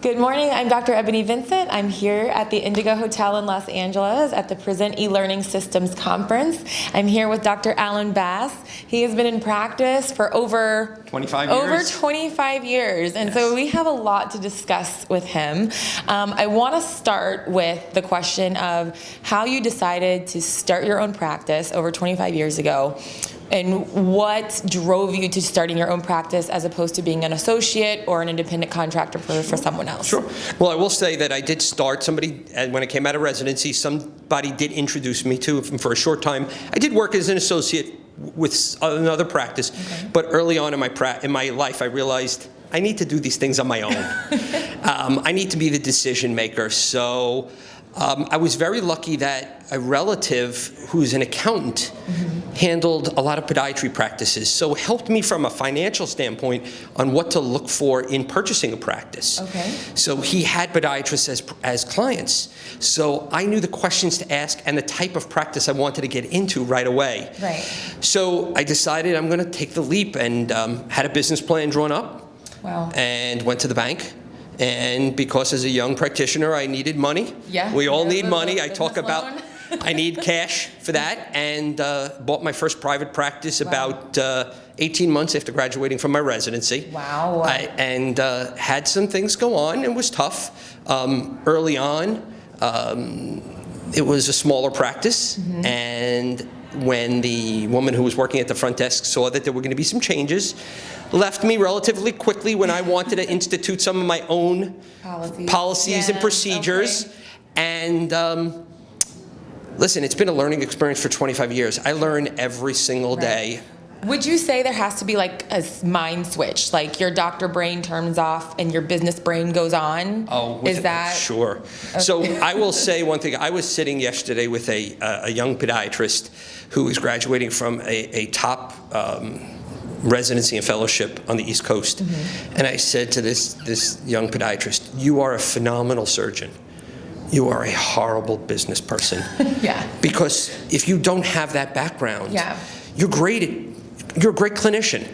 Good morning, I'm Dr. Ebony Vincent. I'm here at the Indigo Hotel in Los Angeles at the Present eLearning Systems Conference. I'm here with Dr. Alan Bass. He has been in practice for over 25 years. Over 25 years, and so we have a lot to discuss with him. I want to start with the question of how you decided to start your own practice over 25 years ago. And what drove you to starting your own practice as opposed to being an associate or an independent contractor for someone else? Sure. Well, I will say that I did start when I came out of residency, somebody did introduce me to him for a short time. I did work as an associate with another practice, but early on in my life, I realized I need to do these things on my own. I need to be the decision maker. So I was very lucky that a relative who's an accountant handled a lot of podiatry practices, so helped me from a financial standpoint on what to look for in purchasing a practice. Okay. So he had podiatrists as clients, so I knew the questions to ask and the type of practice I wanted to get into right away. Right. So I decided I'm going to take the leap and had a business plan drawn up. Wow. And went to the bank. And because as a young practitioner, I needed money. Yeah. We all need money. I talk about I need cash for that, and bought my first private practice about 18 months after graduating from my residency. Wow. And had some things go on. It was tough. Early on, it was a smaller practice, and when the woman who was working at the front desk saw that there were going to be some changes, left me relatively quickly when I wanted to institute some of my own policies and procedures. Okay. And listen, it's been a learning experience for 25 years. I learn every single day. Would you say there has to be like a mind switch, like your doctor brain turns off and your business brain goes on? Oh, is that sure? Okay. So I will say one thing. I was sitting yesterday with a young podiatrist who is graduating from a top residency and fellowship on the East Coast, and I said to this young podiatrist, "You are a phenomenal surgeon. You are a horrible business person." Yeah. Because if you don't have that background, you're a great clinician,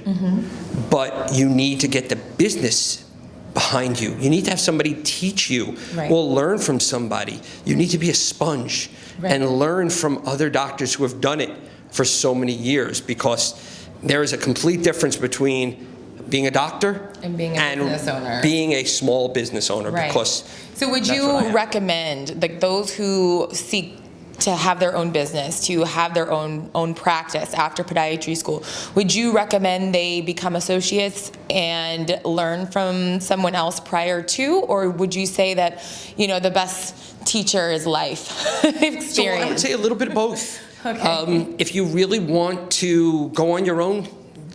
but you need to get the business behind you. You need to have somebody teach you or learn from somebody. You need to be a sponge and learn from other doctors who have done it for so many years, because there is a complete difference between being a doctor and being a business owner. Being a small business owner. Because so would you recommend, like, those who seek to have their own business, to have their own practice after podiatry school, would you recommend they become associates and learn from someone else prior to, or would you say that, you know, the best teacher is life experience? So I would say a little bit of both. Okay. If you really want to go on your own,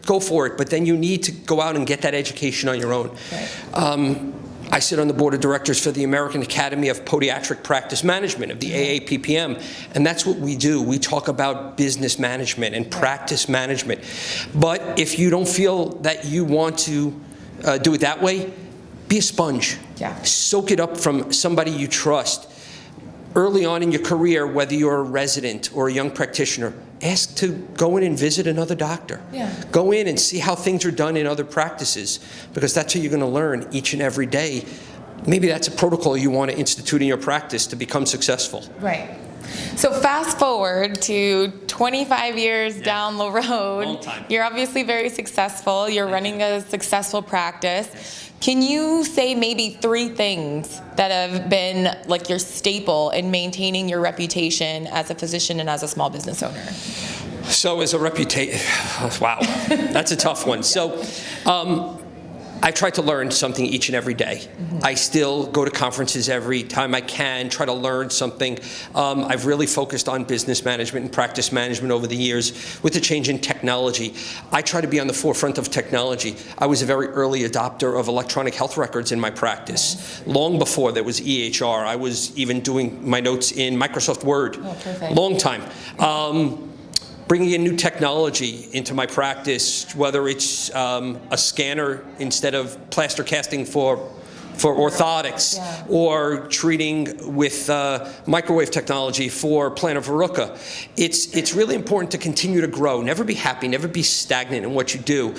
go for it, but then you need to go out and get that education on your own. Right. I sit on the board of directors for the American Academy of Podiatric Practice Management, of the AAPPM, and that's what we do. We talk about business management and practice management. But if you don't feel that you want to do it that way, be a sponge. Yeah. Soak it up from somebody you trust. Early on in your career, whether you're a resident or a young practitioner, ask to go in and visit another doctor. Yeah. Go in and see how things are done in other practices, because that's how you're going to learn each and every day. Maybe that's a protocol you want to institute in your practice to become successful. Right. So fast forward to 25 years down the road. Long time. You're obviously very successful. You're running a successful practice. Can you say maybe 3 things that have been like your staple in maintaining your reputation as a physician and as a small business owner? So as a reputation, wow, that's a tough one. So I try to learn something each and every day. I still go to conferences every time I can, try to learn something. I've really focused on business management and practice management over the years with the change in technology. I try to be on the forefront of technology. I was a very early adopter of electronic health records in my practice. Long before there was EHR, I was even doing my notes in Microsoft Word. Oh, perfect. Long time. Bringing in new technology into my practice, whether it's a scanner instead of plaster casting for orthotics, or treating with microwave technology for plantar verruca. It's really important to continue to grow. Never be happy, never be stagnant in what you do,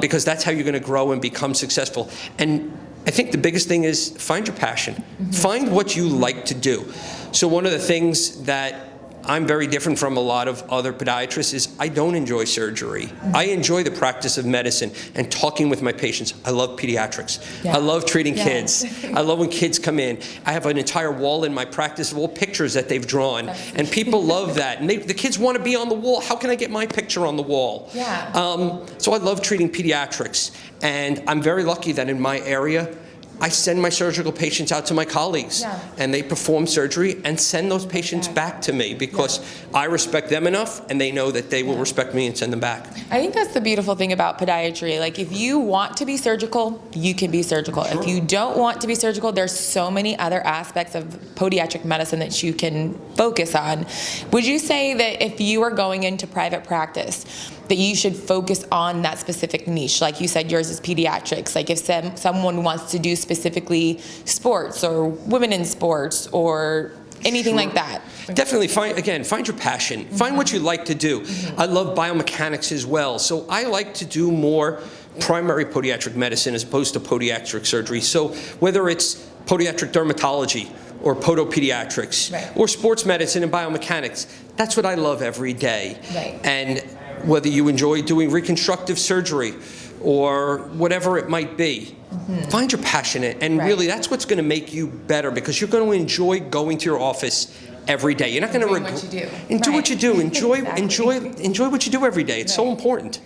because that's how you're going to grow and become successful. And I think the biggest thing is find your passion. Find what you like to do. So one of the things that I'm very different from a lot of other podiatrists is I don't enjoy surgery. I enjoy the practice of medicine and talking with my patients. I love pediatrics. Yeah. I love treating Yeah. kids. I love when kids come in. I have an entire wall in my practice of all pictures that they've drawn, and people love that. And the kids want to be on the wall. How can I get my picture on the wall? Yeah. So I love treating pediatrics, and I'm very lucky that in my area, I send my surgical patients out to my colleagues, Yeah. and they perform surgery and send those patients back to me because I respect them enough, and they know that they will respect me and send them back. I think that's the beautiful thing about podiatry. Like, if you want to be surgical, you can be surgical. Sure. If you don't want to be surgical, there's so many other aspects of podiatric medicine that you can focus on. Would you say that if you are going into private practice, that you should focus on that specific niche? Like you said, yours is pediatrics. Like, if someone wants to do specifically sports or women in sports or anything like that. Definitely find your passion. Find what you like to do. I love biomechanics as well. So I like to do more primary podiatric medicine as opposed to podiatric surgery. So whether it's podiatric dermatology or podopediatrics Right. or sports medicine and biomechanics, that's what I love every day. Right. And whether you enjoy doing reconstructive surgery or whatever it might be, find your passion in it. And Right. really that's what's going to make you better because you're going to enjoy going to your office every day. You're not going to Doing what you do. And do what Right. you do. Enjoy Exactly. enjoy what you do every day. It's so Right. important.